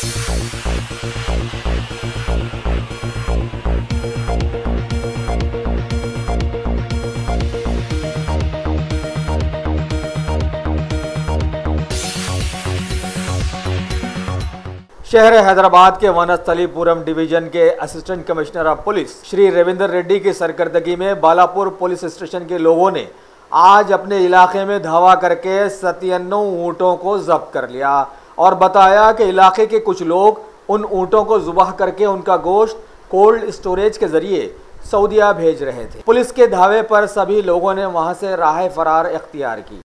शहर हैदराबाद के वनस्थलीपुरम डिवीजन के assistant commissioner of police Shri Ravinder Reddy की सरकर्दगी में बालापुर पुलिस स्टेशन के लोगों ने आज अपने इलाके में धावा करके 97 ऊँटों को जब्त कर लिया और बताया कि इलाके के कुछ लोग उन ऊँटों को ज़ुबाह करके उनका गोश्त कोल्ड स्टोरेज के जरिए सऊदीया भेज रहे थे। पुलिस के धावे पर सभी लोगों ने वहां से राह फरार इख्तियार की।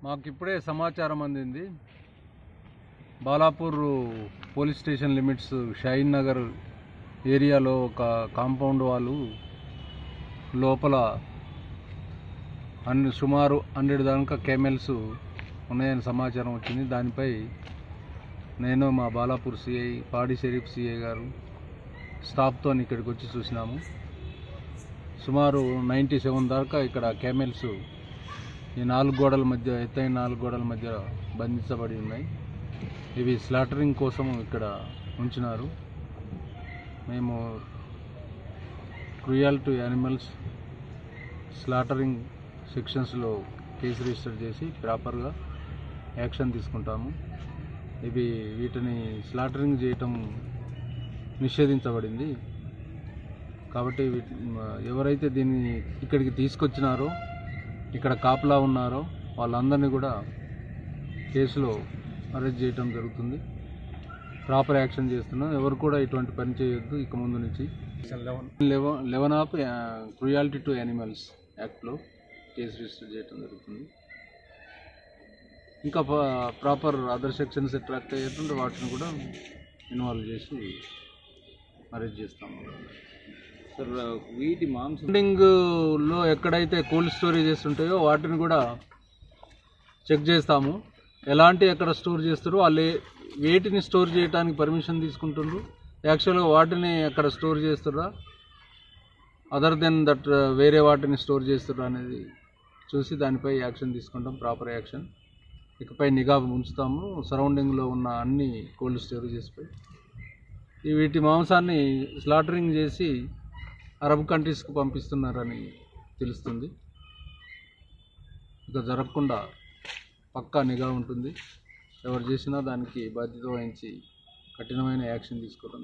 మాకు ఇప్పుడే సమాచారం అందింది. Balapur police station limits Shaheen Nagar ఏరియాలో ఒక కాంపౌండ్ వాళ్ళు లోపల సుమారు 100 దాకా కెమెల్స్ ఉన్నాయని సమాచారం వచ్చింది. దానిపై నేను మా బాలాపూర్ సిఐ పాడి షరీఫ్ సిఐ గారు స్టాఫ్తో ఇక్కడికి వచ్చి చూసినాము. సుమారు 97 దాకా ఇక్కడ కెమెల్స్ ఈ 4 గోడల మధ్య ఎత్తైన 4 గోడల మధ్య బంధించబడి ఉన్నాయి. ఇవి స్లాటరింగ్ కోసం ఇక్కడ ఉంచినారు. మేము క్రూయల్ టు యానిమల్స్ స్లాటరింగ్ సెక్షన్స్లో కేసు రిజిస్టర్ చేసి ప్రాపర్గా యాక్షన్ తీసుకుంటాము. వీటిని స్లాటరింగ్ చేయటం నిషేధించబడింది కాబట్టి ఎవరైతే దీన్ని ఇక్కడికి తీసుకొచ్చినారో ఇక్కడ కాపలా ఉన్నారో వాళ్ళందరినీ కూడా కేసులో అరెస్ట్ చేయడం జరుగుతుంది. ప్రాపర్ యాక్షన్ చేస్తున్నాం. ఎవరు కూడా ఇటువంటి పని చేయొద్దు. ఇక ముందు నుంచి 11 ఆఫ్ క్రూయాలిటీ టు యానిమల్స్ యాక్ట్లో కేసు రిజిస్టర్ చేయడం జరుగుతుంది. ఇంకా ప్రాపర్ అదర్ సెక్షన్స్ అట్రాక్ట్ అయ్యేటువంటి వాటిని కూడా ఇన్వాల్వ్ చేసి అరెస్ట్ చేస్తాము. సార్ వీటి మాంసంలో ఎక్కడైతే కోల్డ్ స్టోరేజెస్ ఉంటాయో వాటిని కూడా చెక్ చేస్తాము. ఎలాంటి ఎక్కడ స్టోర్ చేస్తారో వాళ్ళు వేటిని స్టోర్ చేయడానికి పర్మిషన్ తీసుకుంటున్నారు, యాక్చువల్గా వాటిని ఎక్కడ స్టోర్ చేస్తారా అదర్ దెన్ దట్ వేరే వాటిని స్టోర్ చేస్తారా అనేది చూసి దానిపై యాక్షన్ తీసుకుంటాం. Proper action. ఇకపై నిఘా ఉంచుతాము సరౌండింగ్లో ఉన్న అన్ని కోల్డ్ స్టోరేజెస్పై. వీటి మాంసాన్ని స్లాటరింగ్ చేసి అరబ్ కంట్రీస్కు పంపిస్తున్నారని తెలుస్తుంది. ఇక జరగకుండా పక్కా నిఘా ఉంటుంది. ఎవరు చేసినా దానికి బాధ్యత వహించి కఠినమైన యాక్షన్ తీసుకోవడం.